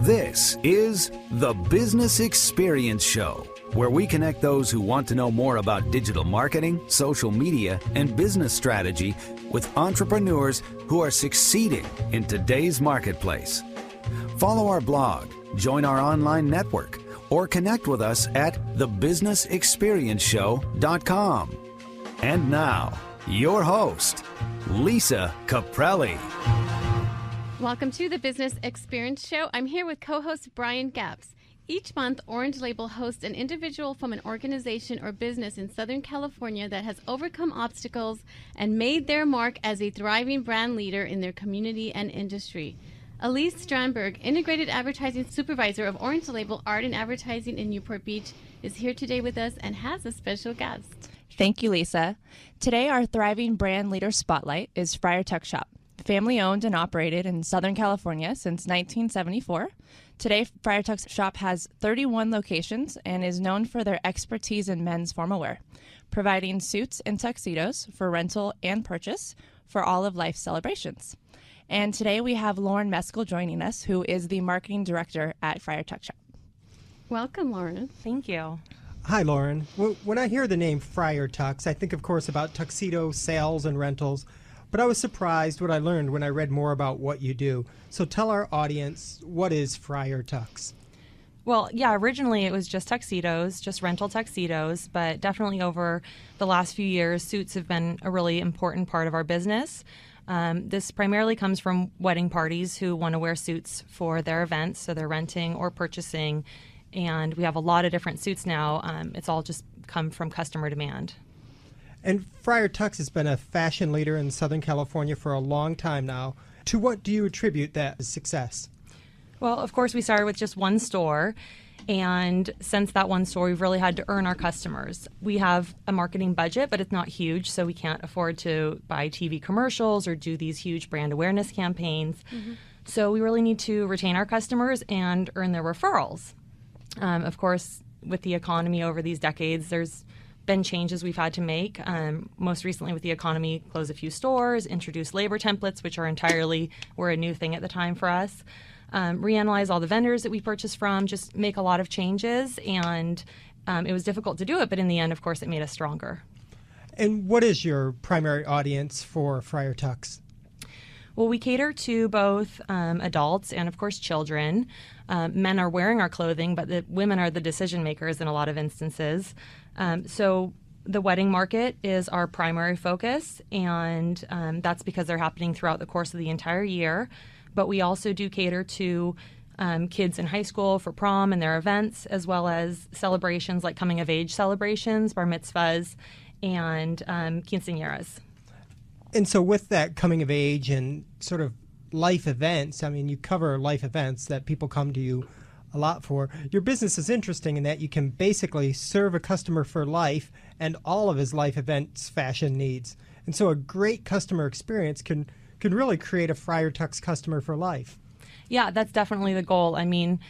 This is the Business Experience Show, where we connect those who want to know more about digital marketing, social media, and business strategy with entrepreneurs who are succeeding in today's marketplace. Follow our blog, join our online network, or connect with us at thebusinessexperienceshow.com. And now, your host, Lisa Caprelli. Welcome to the Business Experience Show. I'm here with co-host Brian Gapps. Each month, Orange Label hosts an individual from an organization or business in Southern California that has overcome obstacles and made their mark as a thriving brand leader in their community and industry. Alyse Stranberg, Integrated Advertising Supervisor of Orange Label Art and Advertising in Newport Beach, is here today with us and has a special guest. Thank you, Lisa. Today, our thriving brand leader spotlight is Friar Tux Shop. Family owned and operated in Southern California since 1974. Today, Friar Tux Shop has 31 locations and is known for their expertise in men's formal wear, providing suits and tuxedos for rental and purchase for all of life's celebrations. And today we have Lauren Meskell joining us, who is the marketing director at Friar Tux Shop. Welcome, Lauren. Thank you. Hi, Lauren. When I hear the name Friar Tux, I think, of course, about tuxedo sales and rentals. But I was surprised what I learned when I read more about what you do. So tell our audience, what is Friar Tux? Well, yeah, originally it was just tuxedos, just rental tuxedos, but definitely over the last few years, suits have been a really important part of our business. This primarily comes from wedding parties who want to wear suits for their events, so they're renting or purchasing, and we have a lot of different suits now. It's all just come from customer demand. And Friar Tux has been a fashion leader in Southern California for a long time now. To what do you attribute that success? Well, of course, we started with just one store, and since that one store, we've really had to earn our customers. We have a marketing budget, but it's not huge, so we can't afford to buy TV commercials or do these huge brand awareness campaigns. Mm-hmm. So we really need to retain our customers and earn their referrals. Of course, with the economy over these decades, there's been changes we've had to make. Most recently with the economy, close a few stores, introduce labor templates, which were a new thing at the time for us. Reanalyze all the vendors that we purchase from, just make a lot of changes, and it was difficult to do it, but in the end, of course, it made us stronger. And what is your primary audience for Friar Tux? Well, we cater to both adults and, of course, children. Men are wearing our clothing, but the women are the decision makers in a lot of instances. So the wedding market is our primary focus, and that's because they're happening throughout the course of the entire year. But we also do cater to kids in high school for prom and their events, as well as celebrations like coming-of-age celebrations, bar mitzvahs, and quinceañeras. And so with that coming of age and sort of life events, I mean, you cover life events that people come to you a lot for. Your business is interesting in that you can basically serve a customer for life and all of his life events fashion needs. And so a great customer experience can really create a Friar Tux customer for life. Yeah, that's definitely the goal. I mean,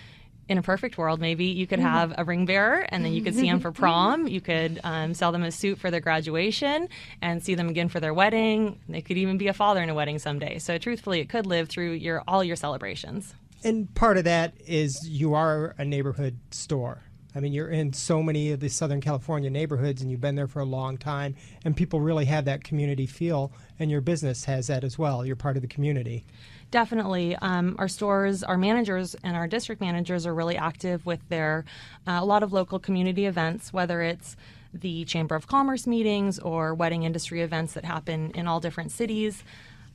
in a perfect world, maybe you could have a ring bearer and then you could see them for prom. You could sell them a suit for their graduation and see them again for their wedding. They could even be a father in a wedding someday. So truthfully, it could live through all your celebrations. And part of that is you are a neighborhood store. I mean, you're in so many of the Southern California neighborhoods and you've been there for a long time, and people really have that community feel, and your business has that as well. You're part of the community. Definitely. Our stores, our managers, and our district managers are really active with a lot of local community events, whether it's the Chamber of Commerce meetings or wedding industry events that happen in all different cities,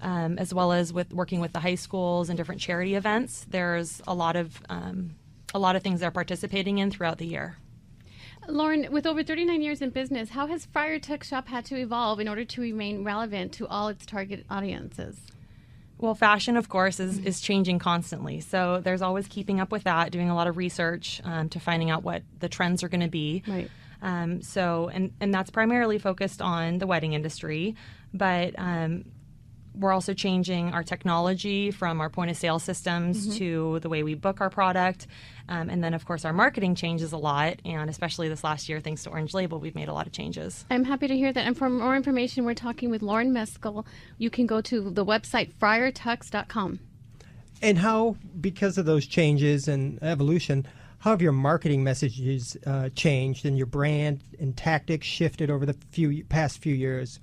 as well as with working with the high schools and different charity events. There's a lot of things they're participating in throughout the year. Lauren, with over 39 years in business, how has Friar Tux Shop had to evolve in order to remain relevant to all its target audiences? Well, fashion, of course, is changing constantly. So there's always keeping up with that, doing a lot of research to finding out what the trends are going to be. Right. And that's primarily focused on the wedding industry. But we're also changing our technology from our point of sale systems to the way we book our product. And then, of course, our marketing changes a lot. And especially this last year, thanks to Orange Label, we've made a lot of changes. I'm happy to hear that. And for more information, we're talking with Lauren Meskell. You can go to the website friartux.com. And how, because of those changes and evolution, how have your marketing messages changed and your brand and tactics shifted over the past few years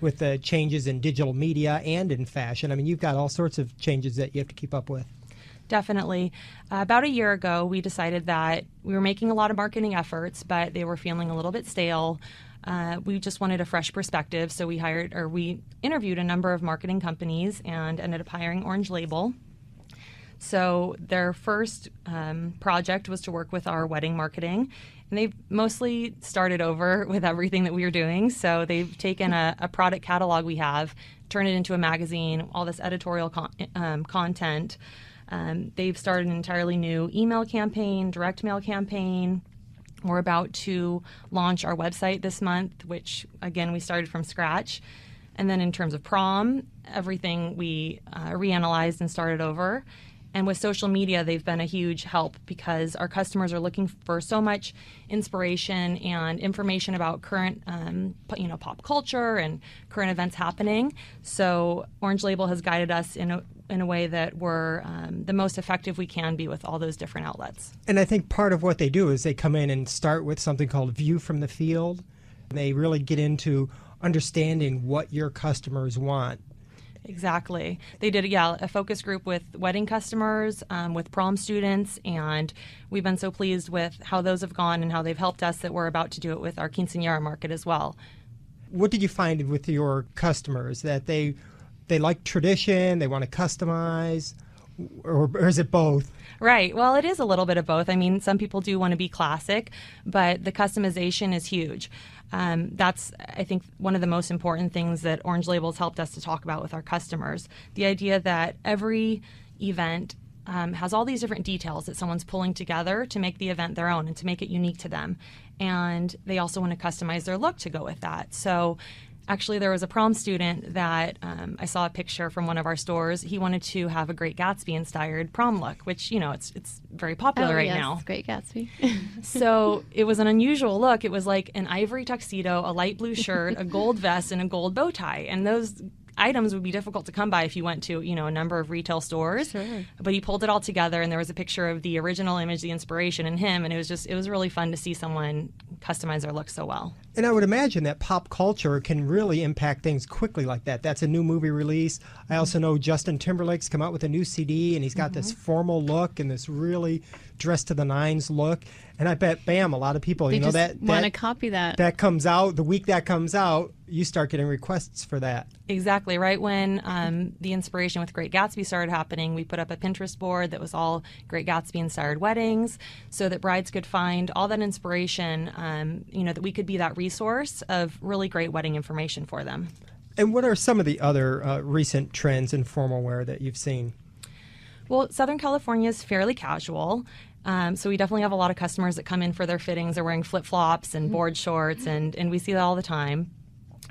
with the changes in digital media and in fashion? I mean, you've got all sorts of changes that you have to keep up with. Definitely. About a year ago, we decided that we were making a lot of marketing efforts, but they were feeling a little bit stale. We just wanted a fresh perspective, so we interviewed a number of marketing companies and ended up hiring Orange Label. So their first project was to work with our wedding marketing, and they've mostly started over with everything that we were doing. So they've taken a product catalog we have, turned it into a magazine, all this editorial content. They've started an entirely new email campaign, direct mail campaign. We're about to launch our website this month, which, again, we started from scratch. And then in terms of prom, everything we reanalyzed and started over. And with social media, they've been a huge help because our customers are looking for so much inspiration and information about current, pop culture and current events happening. So Orange Label has guided us in a way that we're the most effective we can be with all those different outlets. And I think part of what they do is they come in and start with something called View from the Field. They really get into understanding what your customers want. Exactly. They did, a focus group with wedding customers, with prom students, and we've been so pleased with how those have gone and how they've helped us that we're about to do it with our quinceañera market as well. What did you find with your customers? That they like tradition, they want to customize, or is it both? Right. Well, it is a little bit of both. I mean, some people do want to be classic, but the customization is huge. That's, I think, one of the most important things that Orange Label's helped us to talk about with our customers. The idea that every event has all these different details that someone's pulling together to make the event their own and to make it unique to them. And they also want to customize their look to go with that. So actually, there was a prom student that I saw a picture from one of our stores. He wanted to have a Great Gatsby-inspired prom look, which, it's very popular right now. Great Gatsby. So it was an unusual look. It was like an ivory tuxedo, a light blue shirt, a gold vest, and a gold bow tie. And those items would be difficult to come by if you went to, a number of retail stores. Sure. But he pulled it all together, and there was a picture of the original image, the inspiration, and him. And it was really fun to see someone customize their look so well. And I would imagine that pop culture can really impact things quickly like that. That's a new movie release. I also know Justin Timberlake's come out with a new CD, and he's got this formal look and this really dressed to the nines look. And I bet, bam, a lot of people, They just that want to copy that. That comes out, the week that comes out, you start getting requests for that. Exactly. Right when the inspiration with Great Gatsby started happening, we put up a Pinterest board that was all Great Gatsby-inspired weddings so that brides could find all that inspiration, that we could be that resource of really great wedding information for them. And what are some of the other recent trends in formal wear that you've seen? Well, Southern California is fairly casual. So we definitely have a lot of customers that come in for their fittings. They're wearing flip-flops and board shorts, and we see that all the time.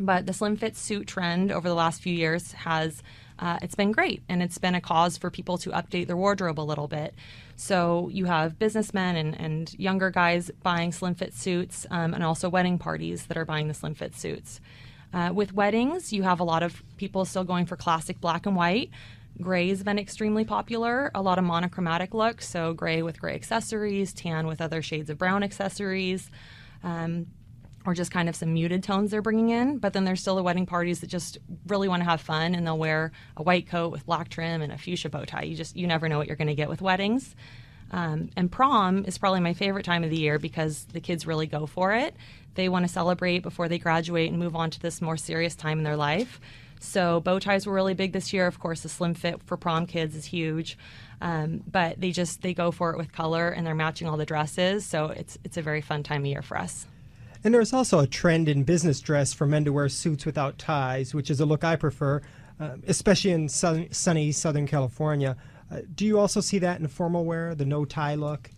But the slim fit suit trend over the last few years has it's been great, and it's been a cause for people to update their wardrobe a little bit. So you have businessmen and younger guys buying slim fit suits, and also wedding parties that are buying the slim fit suits. With weddings, you have a lot of people still going for classic black and white. Gray's been extremely popular, a lot of monochromatic looks, so gray with gray accessories, tan with other shades of brown accessories, or just kind of some muted tones they're bringing in. But then there's still the wedding parties that just really want to have fun, and they'll wear a white coat with black trim and a fuchsia bow tie. You never know what you're going to get with weddings. And prom is probably my favorite time of the year because the kids really go for it. They want to celebrate before they graduate and move on to this more serious time in their life. So bow ties were really big this year. Of course, the slim fit for prom kids is huge. But they go for it with color, and they're matching all the dresses. So it's a very fun time of year for us. And there's also a trend in business dress for men to wear suits without ties, which is a look I prefer, especially in sunny Southern California. Do you also see that in formal wear, the no tie look?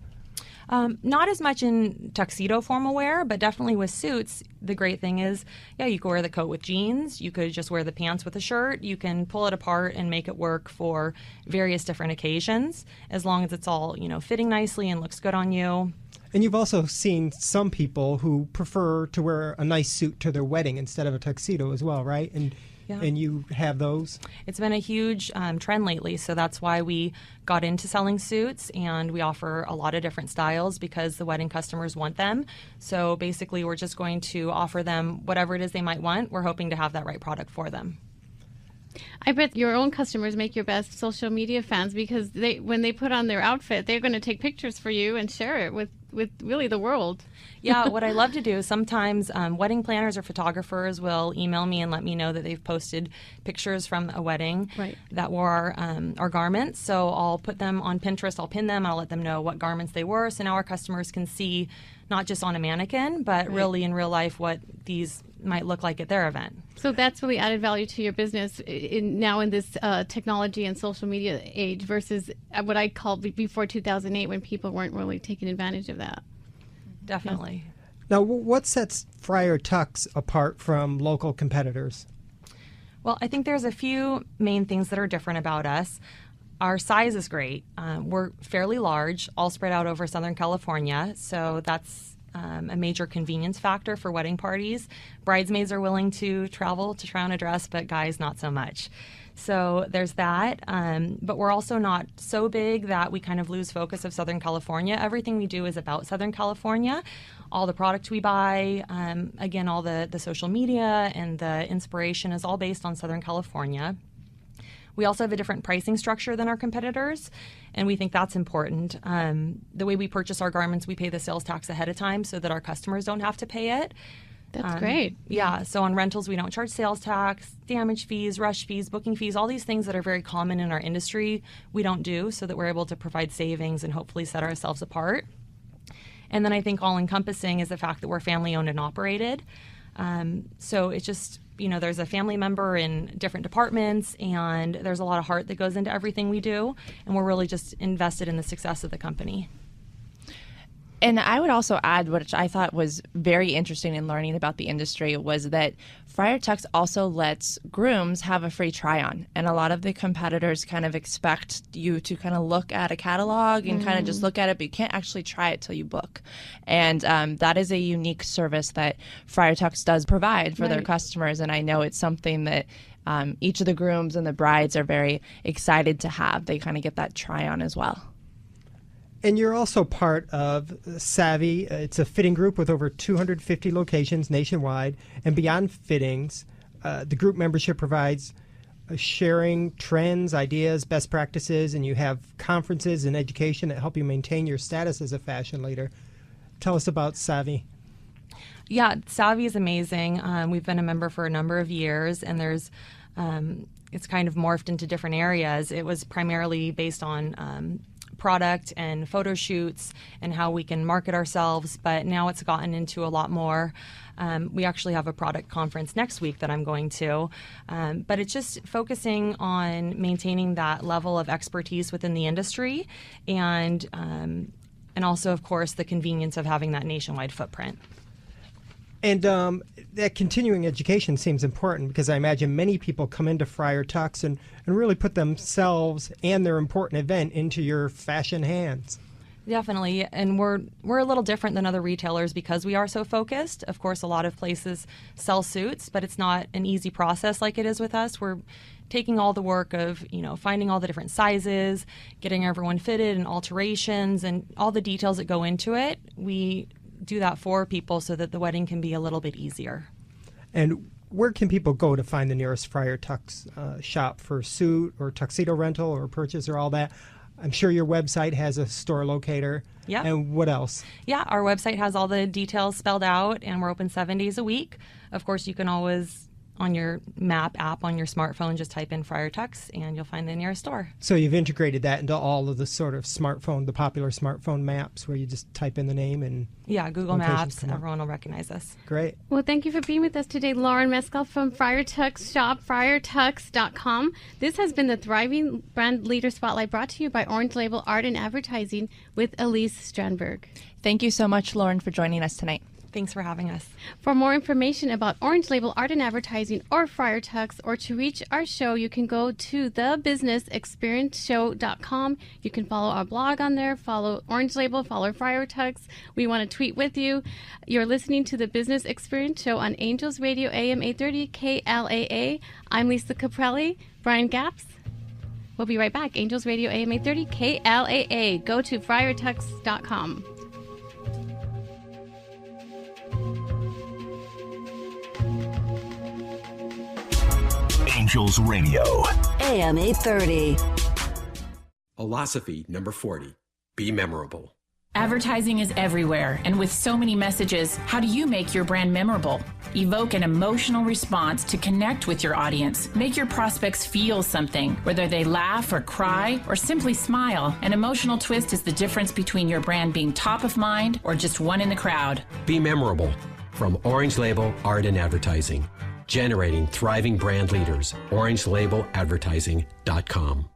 Not as much in tuxedo formal wear, but definitely with suits. The great thing is, you could wear the coat with jeans. You could just wear the pants with a shirt. You can pull it apart and make it work for various different occasions, as long as it's all, fitting nicely and looks good on you. And you've also seen some people who prefer to wear a nice suit to their wedding instead of a tuxedo as well, right? And Yeah. and you have those? It's been a huge trend lately, so that's why we got into selling suits, and we offer a lot of different styles because the wedding customers want them. So basically, we're just going to offer them whatever it is they might want. We're hoping to have that right product for them. I bet your own customers make your best social media fans because when they put on their outfit, they're going to take pictures for you and share it with really the world. Yeah, what I love to do, sometimes wedding planners or photographers will email me and let me know that they've posted pictures from a wedding that wore our garments. So I'll put them on Pinterest, I'll pin them, I'll let them know what garments they were, so now our customers can see not just on a mannequin, but really in real life what these might look like at their event. So that's really added value to your business now in this technology and social media age versus what I called before 2008 when people weren't really taking advantage of that. Definitely. Now, what sets Friar Tux apart from local competitors? Well, I think there's a few main things that are different about us. Our size is great. We're fairly large, all spread out over Southern California, so that's a major convenience factor for wedding parties. Bridesmaids are willing to travel to try on a dress, but guys not so much. So there's that. But we're also not so big that we kind of lose focus of Southern California. Everything we do is about Southern California. All the product we buy, again, all the social media and the inspiration is all based on Southern California. We also have a different pricing structure than our competitors, and we think that's important. The way we purchase our garments, we pay the sales tax ahead of time so that our customers don't have to pay it. That's great. Yeah, so on rentals, we don't charge sales tax, damage fees, rush fees, booking fees, all these things that are very common in our industry, we don't do, so that we're able to provide savings and hopefully set ourselves apart. And then I think all-encompassing is the fact that we're family-owned and operated. So it's just, there's a family member in different departments, and there's a lot of heart that goes into everything we do, and we're really just invested in the success of the company. And I would also add, which I thought was very interesting in learning about the industry, was that Friar Tux also lets grooms have a free try-on. And a lot of the competitors kind of expect you to kind of look at a catalog and kind of just look at it, but you can't actually try it till you book. And that is a unique service that Friar Tux does provide for their customers. And I know it's something that each of the grooms and the brides are very excited to have. They kind of get that try-on as well. And you're also part of Savvy. It's a fitting group with over 250 locations nationwide. And beyond fittings, the group membership provides sharing trends, ideas, best practices, and you have conferences and education that help you maintain your status as a fashion leader. Tell us about Savvy. Yeah, Savvy is amazing. We've been a member for a number of years, and there's it's kind of morphed into different areas. It was primarily based on product and photo shoots and how we can market ourselves, but now it's gotten into a lot more. We actually have a product conference next week that I'm going to, but it's just focusing on maintaining that level of expertise within the industry, and also, of course, the convenience of having that nationwide footprint. And that continuing education seems important because I imagine many people come into Friar Tux and really put themselves and their important event into your fashion hands. Definitely, and we're a little different than other retailers because we are so focused. Of course, a lot of places sell suits, but it's not an easy process like it is with us. We're taking all the work of, finding all the different sizes, getting everyone fitted and alterations and all the details that go into it. We do that for people so that the wedding can be a little bit easier. And where can people go to find the nearest Friar Tux shop for suit or tuxedo rental or purchase or all that? I'm sure your website has a store locator. Yeah. And what else? Yeah, our website has all the details spelled out, and we're open 7 days a week. Of course, you can always, on your map app on your smartphone, just type in Friar Tux, and you'll find the nearest store. So you've integrated that into all of the sort of the popular smartphone maps where you just type in the name and... Yeah, Google Maps, everyone will recognize us. Great. Well, thank you for being with us today, Lauren Meskell from Friar Tux Shop, friartux.com. This has been the Thriving Brand Leader Spotlight brought to you by Orange Label Art and Advertising with Alyse Stranberg. Thank you so much, Lauren, for joining us tonight. Thanks for having us. For more information about Orange Label Art and Advertising or Friar Tux, or to reach our show, you can go to thebusinessexperienceshow.com. You can follow our blog on there, follow Orange Label, follow Friar Tux. We want to tweet with you. You're listening to the Business Experience Show on Angels Radio AM 830 KLAA. I'm Lisa Caprelli. Brian Gaps. We'll be right back. Angels Radio AM 830 KLAA. Go to friartux.com. Angels Radio. AM 830. Philosophy number 40. Be memorable. Advertising is everywhere, and with so many messages, how do you make your brand memorable? Evoke an emotional response to connect with your audience. Make your prospects feel something, whether they laugh or cry or simply smile. An emotional twist is the difference between your brand being top of mind or just one in the crowd. Be memorable. From Orange Label Art and Advertising. Generating thriving brand leaders. OrangeLabelAdvertising.com.